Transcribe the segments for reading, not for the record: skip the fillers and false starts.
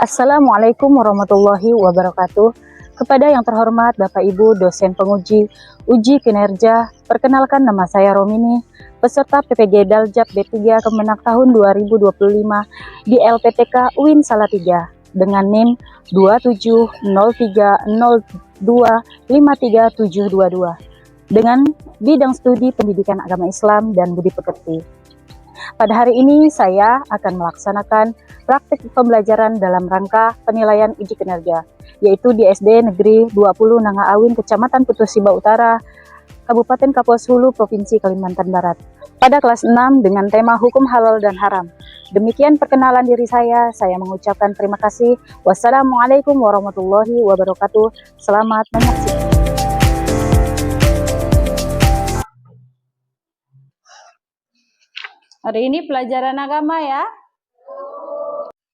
Assalamualaikum warahmatullahi wabarakatuh. Kepada yang terhormat Bapak Ibu dosen penguji uji kinerja, perkenalkan nama saya Romini, peserta PPG Daljab D3 Kemenak tahun 2025 di LPTK UIN Salatiga dengan NIM 2703025372 dengan bidang studi pendidikan agama Islam dan budi pekerti. Pada hari ini saya akan melaksanakan praktik pembelajaran dalam rangka penilaian uji kinerja, yaitu di SD Negeri 20 Nanga Awin, Kecamatan Putus Siba Utara, Kabupaten Kapuas Hulu, Provinsi Kalimantan Barat, pada kelas 6 dengan tema Hukum Halal dan Haram. Demikian perkenalan diri saya mengucapkan terima kasih. Wassalamualaikum warahmatullahi wabarakatuh. Selamat menyaksikan. Hari ini pelajaran agama ya.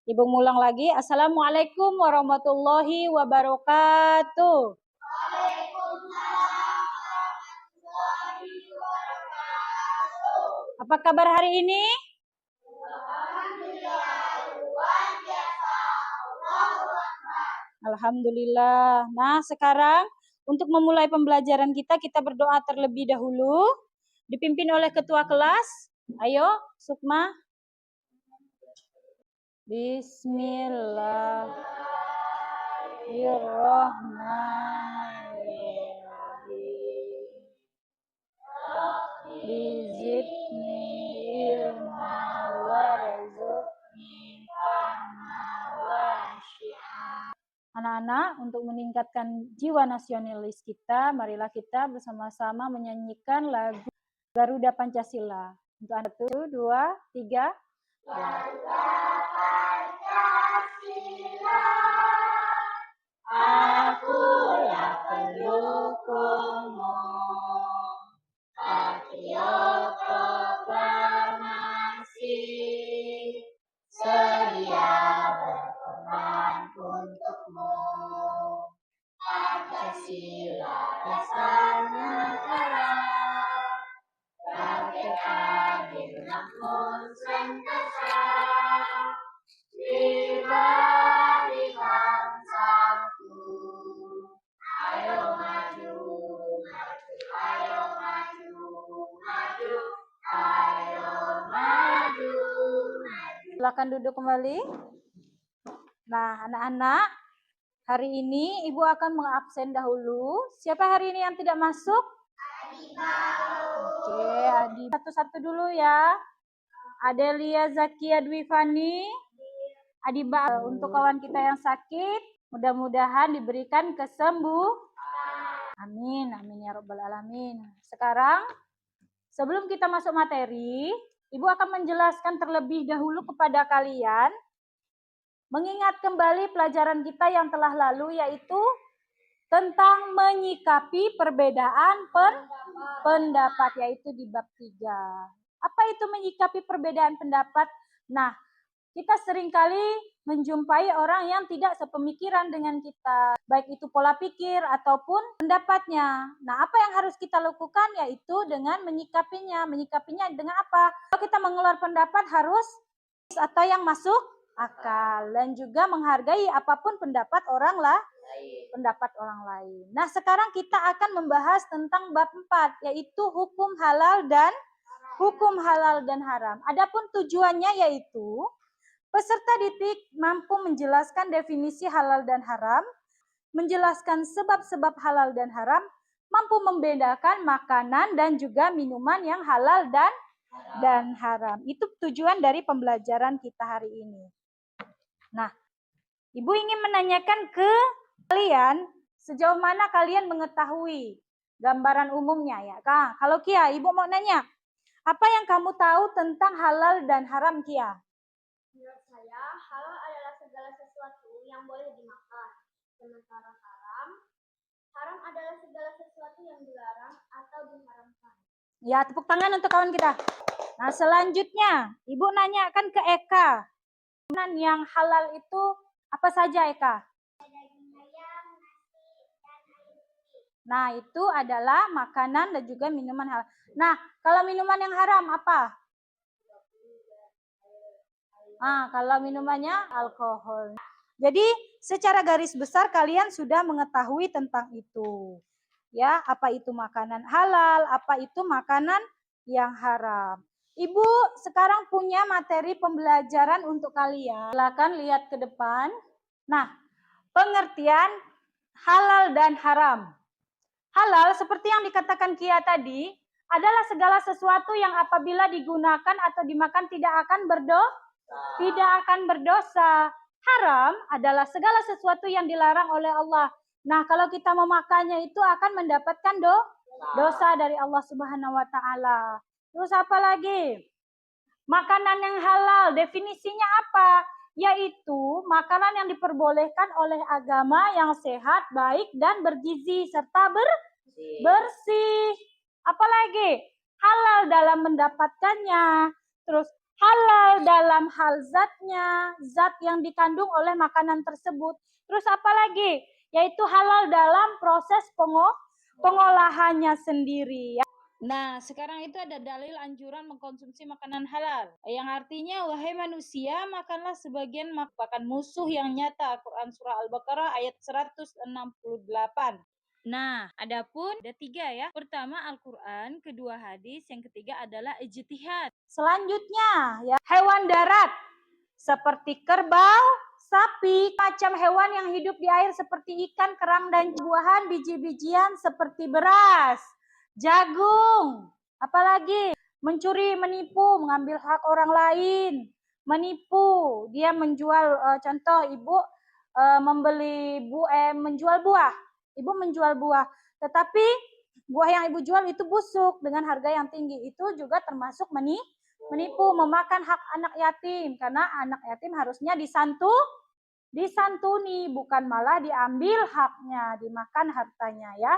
Ibu ngulang lagi. Assalamualaikum warahmatullahi wabarakatuh. Apa kabar hari ini? Alhamdulillah. Nah, sekarang untuk memulai pembelajaran kita berdoa terlebih dahulu. Dipimpin oleh ketua kelas. Ayo, Sukma. Bismillahirrahmanirrahim. Bizidni ilma warzuqni Anak-anak, untuk meningkatkan jiwa nasionalis kita, marilah kita bersama-sama menyanyikan lagu Garuda Pancasila. Untuk anak 1, 2, 3. Garuda Pancasila, akulah pendukungmu, patriot proklamasi, sedia berkorban untukmu. Pancasila dasar negara, rakyat adil makmur sentosa, pribadi bangsaku. Ayo maju, maju, ayo maju, maju, ayo maju, maju. Silakan duduk kembali. Nah, anak-anak, hari ini Ibu akan mengabsen dahulu. Siapa hari ini yang tidak masuk? Oke, Adi. Satu-satu dulu ya. Adelia Zakia Dwifani. Adiba, untuk kawan kita yang sakit, mudah-mudahan diberikan kesembuhan. Amin, amin ya rabbal alamin. Sekarang, sebelum kita masuk materi, Ibu akan menjelaskan terlebih dahulu kepada kalian, mengingat kembali pelajaran kita yang telah lalu, yaitu tentang menyikapi perbedaan pendapat, yaitu di bab 3. Apa itu menyikapi perbedaan pendapat? Nah, kita seringkali menjumpai orang yang tidak sepemikiran dengan kita, baik itu pola pikir ataupun pendapatnya. Nah, apa yang harus kita lakukan yaitu dengan menyikapinya. Menyikapinya dengan apa? Kalau kita mengeluarkan pendapat harus atau yang masuk akal, dan juga menghargai apapun pendapat orang lain. Nah, sekarang kita akan membahas tentang bab 4, yaitu hukum halal dan haram. Adapun tujuannya yaitu peserta didik mampu menjelaskan definisi halal dan haram, menjelaskan sebab-sebab halal dan haram, mampu membedakan makanan dan juga minuman yang halal dan haram. Itu tujuan dari pembelajaran kita hari ini. Nah, Ibu ingin menanyakan ke kalian, sejauh mana kalian mengetahui gambaran umumnya ya, Kak? Kalau Kia, Ibu mau nanya, apa yang kamu tahu tentang halal dan haram, Kia? Menurut saya, halal adalah segala sesuatu yang boleh dimakan. Sementara haram adalah segala sesuatu yang dilarang atau diharamkan. Ya, tepuk tangan untuk kawan kita. Nah, selanjutnya, Ibu nanyakan ke Eka. Makanan yang halal itu apa saja, Eka? Daging ayam, nasi, dan air putih. Nah, itu adalah makanan dan juga minuman halal. Nah, kalau minuman yang haram apa? Kalau minumannya alkohol. Jadi secara garis besar kalian sudah mengetahui tentang itu. Ya, apa itu makanan halal, apa itu makanan yang haram. Ibu sekarang punya materi pembelajaran untuk kalian. Silakan lihat ke depan. Nah, pengertian halal dan haram. Halal seperti yang dikatakan Kia tadi adalah segala sesuatu yang apabila digunakan atau dimakan tidak akan berdosa. Haram adalah segala sesuatu yang dilarang oleh Allah. Nah, kalau kita memakannya itu akan mendapatkan dosa dari Allah Subhanahu wa taala. Terus apa lagi? Makanan yang halal, definisinya apa? Yaitu makanan yang diperbolehkan oleh agama yang sehat, baik, dan bergizi, serta bersih. Apalagi? Halal dalam mendapatkannya. Terus halal dalam hal zatnya, zat yang dikandung oleh makanan tersebut. Terus apalagi? Yaitu halal dalam proses pengolahannya sendiri. Nah, sekarang itu ada dalil anjuran mengkonsumsi makanan halal. Yang artinya, wahai manusia, makanlah sebagian merupakan musuh yang nyata. Al-Quran Surah Al-Baqarah ayat 168. Nah, adapun ada 3 ya. Pertama Al-Quran, kedua hadis, yang ketiga adalah ijtihad. Selanjutnya, ya, hewan darat seperti kerbau, sapi, macam hewan yang hidup di air seperti ikan, kerang, dan buahan, biji-bijian seperti beras, jagung, apalagi mencuri, menipu, mengambil hak orang lain, menipu, dia menjual, contoh ibu menjual buah, ibu menjual buah, tetapi buah yang ibu jual itu busuk dengan harga yang tinggi, itu juga termasuk menipu, memakan hak anak yatim, karena anak yatim harusnya disantuni, bukan malah diambil haknya, dimakan hartanya ya.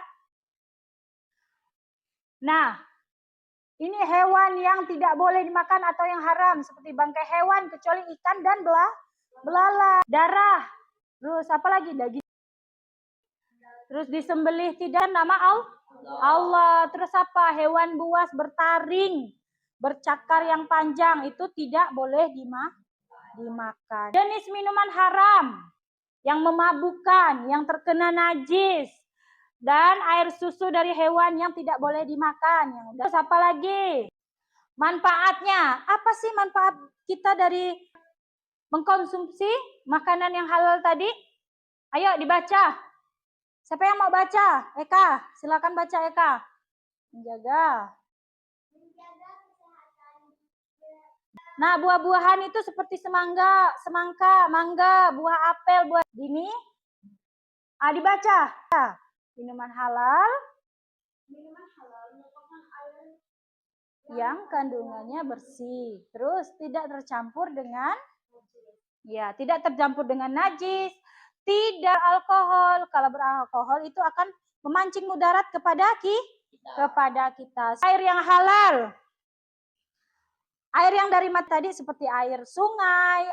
Nah, ini hewan yang tidak boleh dimakan atau yang haram, seperti bangkai hewan kecuali ikan dan belalang, darah, terus apa lagi, daging. Terus disembelih tidak nama Allah. Terus apa? Hewan buas bertaring, bercakar yang panjang itu tidak boleh dimakan. Jenis minuman haram yang memabukkan, yang terkena najis, dan air susu dari hewan yang tidak boleh dimakan. Terus apa lagi? Manfaatnya, apa sih manfaat kita dari mengkonsumsi makanan yang halal tadi? Ayo dibaca. Siapa yang mau baca? Eka, silakan baca Eka. Menjaga. Nah, buah-buahan itu seperti semangka, mangga, buah apel, buah ini. Dibaca. Minuman halal. Minuman halal merupakan air yang kandungannya bersih, terus tidak tercampur dengan tidak tercampur dengan najis, tidak alkohol. Kalau beralkohol itu akan memancing mudarat kepada kita. Air yang halal, air yang dari mata tadi seperti air sungai,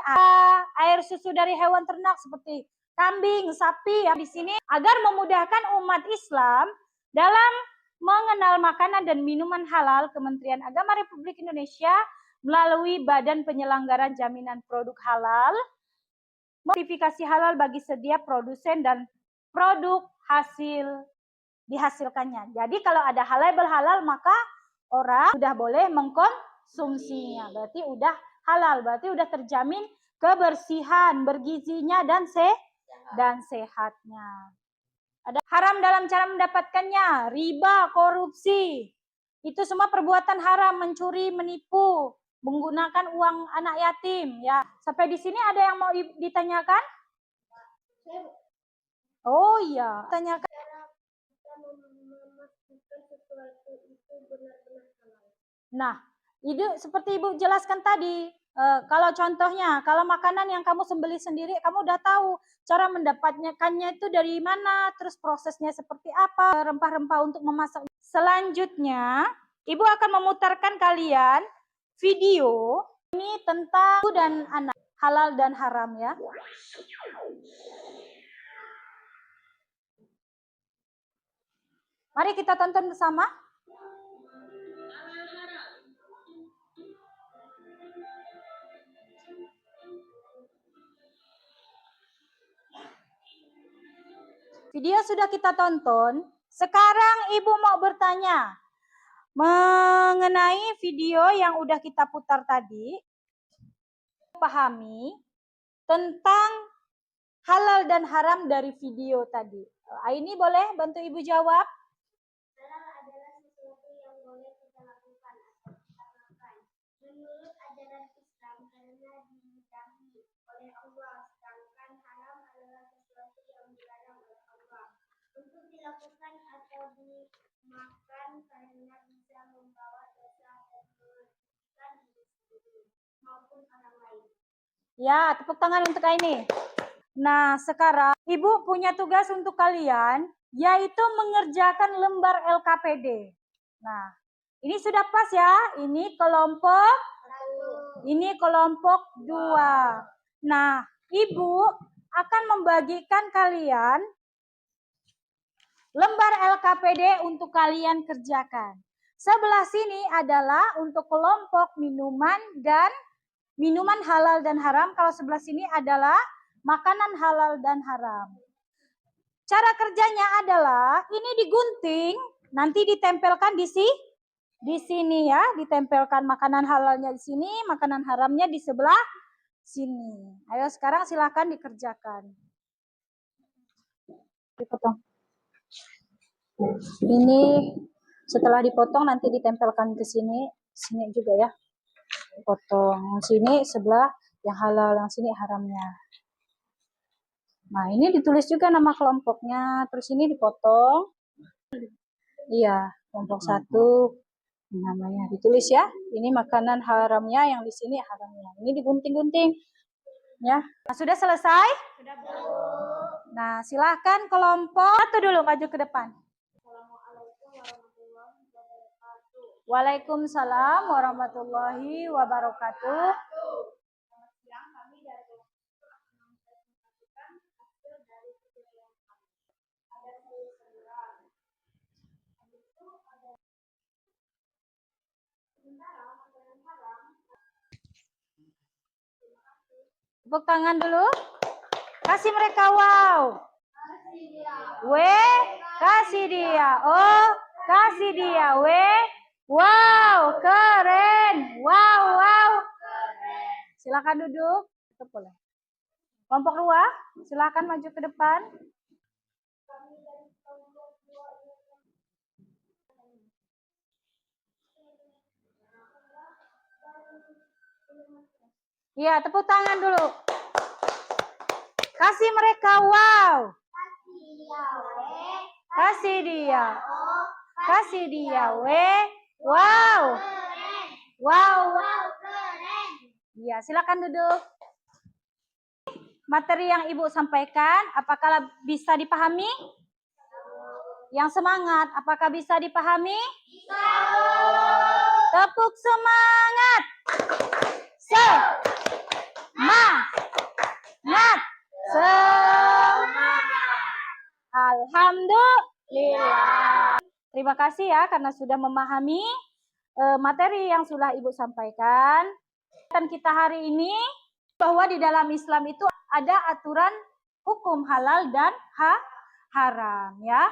air susu dari hewan ternak seperti kambing, sapi ya di sini agar memudahkan umat Islam dalam mengenal makanan dan minuman halal. Kementerian Agama Republik Indonesia melalui Badan Penyelenggaraan Jaminan Produk Halal sertifikasi halal bagi setiap produsen dan produk hasil dihasilkannya. Jadi kalau ada label halal maka orang sudah boleh mengkonsumsinya. Berarti udah halal, berarti udah terjamin kebersihan, bergizinya dan sehatnya. Ada haram dalam cara mendapatkannya, riba, korupsi. Itu semua perbuatan haram, mencuri, menipu, menggunakan uang anak yatim ya. Sampai di sini ada yang mau ditanyakan? Oh iya, tanyakan. Nah, itu seperti Ibu jelaskan tadi, kalau contohnya, kalau makanan yang kamu sembelih sendiri, kamu udah tahu cara mendapatkannya itu dari mana, terus prosesnya seperti apa, rempah-rempah untuk memasak. Selanjutnya, Ibu akan memutarkan kalian video ini tentang ibu dan anak, halal dan haram ya. Mari kita tonton bersama. video sudah kita tonton. Sekarang Ibu mau bertanya mengenai video yang udah kita putar tadi. Pahami tentang halal dan haram dari video tadi. Aini boleh bantu Ibu jawab? Halal adalah sesuatu yang boleh kita lakukan atau kita makan. Menurut ajaran Islam karena dimudahi oleh Allah, sedangkan haram adalah sesuatu yang dilarang oleh Allah untuk dilakukan atau dimakan karena bisa membawa dosa dan merugikan diri sendiri maupun orang lain. Ya, tepuk tangan untuk Aini. Nah, sekarang Ibu punya tugas untuk kalian, yaitu mengerjakan lembar LKPD. Nah, ini sudah pas ya. Ini kelompok 1. Ini kelompok 2. Nah, Ibu akan membagikan kalian lembar LKPD untuk kalian kerjakan. Sebelah sini adalah untuk kelompok minuman dan minuman halal dan haram. Kalau sebelah sini adalah makanan halal dan haram. Cara kerjanya adalah ini digunting, nanti ditempelkan di sini ya, ditempelkan makanan halalnya di sini, makanan haramnya di sebelah sini. Ayo sekarang silakan dikerjakan. Dipotong. Ini setelah dipotong nanti ditempelkan ke sini juga ya. Potong yang sini sebelah yang halal, yang sini haramnya. Nah, ini ditulis juga nama kelompoknya, terus ini dipotong. Iya, kelompok 1 namanya ditulis ya. Ini makanan haramnya, yang di sini haramnya. Ini digunting-gunting. Ya. Nah, sudah selesai? Sudah, Bu. Nah, silahkan kelompok 1 dulu maju ke depan. Waalaikumsalam warahmatullahi wabarakatuh. Tepuk tangan dulu. Kasih mereka wow. W, kasih dia. O, kasih dia. W, wow, keren. Wow, wow. Silakan duduk. Tutup boleh. Kelompok 2, silakan maju ke depan. Iya, tepuk tangan dulu. Kasih mereka wow. Kasih dia. Kasih dia. W. Wow. Wow. Iya, silakan duduk. Materi yang Ibu sampaikan, apakah bisa dipahami? Yang semangat, apakah bisa dipahami? Bisa. Tepuk semangat. Semangat. Alhamdulillah. Terima kasih ya karena sudah memahami materi yang sudah Ibu sampaikan. Dan kita hari ini bahwa di dalam Islam itu ada aturan hukum halal dan haram ya.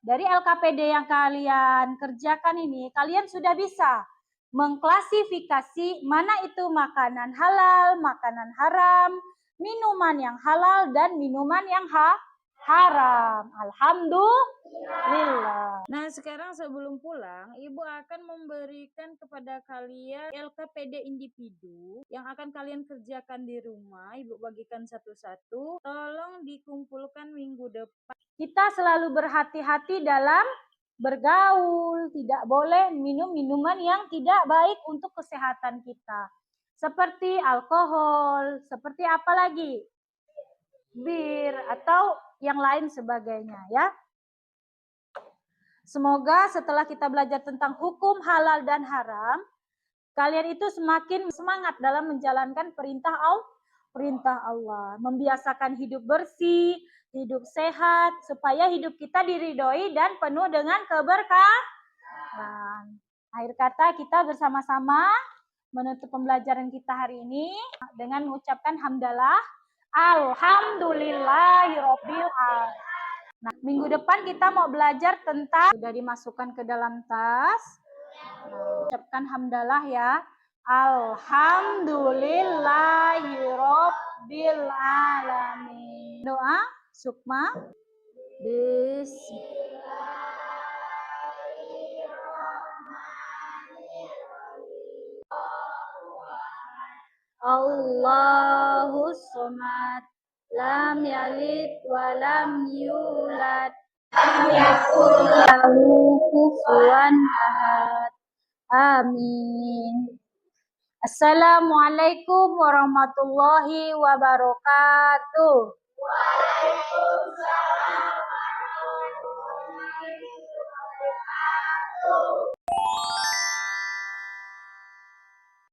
Dari LKPD yang kalian kerjakan ini, kalian sudah bisa mengklasifikasi mana itu makanan halal, makanan haram, minuman yang halal dan minuman yang haram. Alhamdulillah. Nah, sekarang sebelum pulang, Ibu akan memberikan kepada kalian LKPD individu yang akan kalian kerjakan di rumah. Ibu bagikan satu-satu. Tolong dikumpulkan minggu depan. Kita selalu berhati-hati dalam bergaul. Tidak boleh minum minuman yang tidak baik untuk kesehatan kita. Seperti alkohol, seperti apa lagi? Bir atau yang lain sebagainya ya. Semoga setelah kita belajar tentang hukum halal dan haram, kalian itu semakin semangat dalam menjalankan perintah Allah, membiasakan hidup bersih, hidup sehat, supaya hidup kita diridhoi dan penuh dengan keberkahan. Akhir kata kita bersama-sama menutup pembelajaran kita hari ini dengan mengucapkan hamdalah. Alhamdulillahirabbil alamin. Nah, minggu depan kita mau belajar tentang, sudah dimasukkan ke dalam tas. Ucapkan hamdalah ya. Alhamdulillahirabbil alamin. Doa Sukma. Allahus somad, lam yalid wa lam yulad, lam yakul lahu kufuwan ahad. Amin. Assalamualaikum warahmatullahi wabarakatuh. Waalaikumsalam.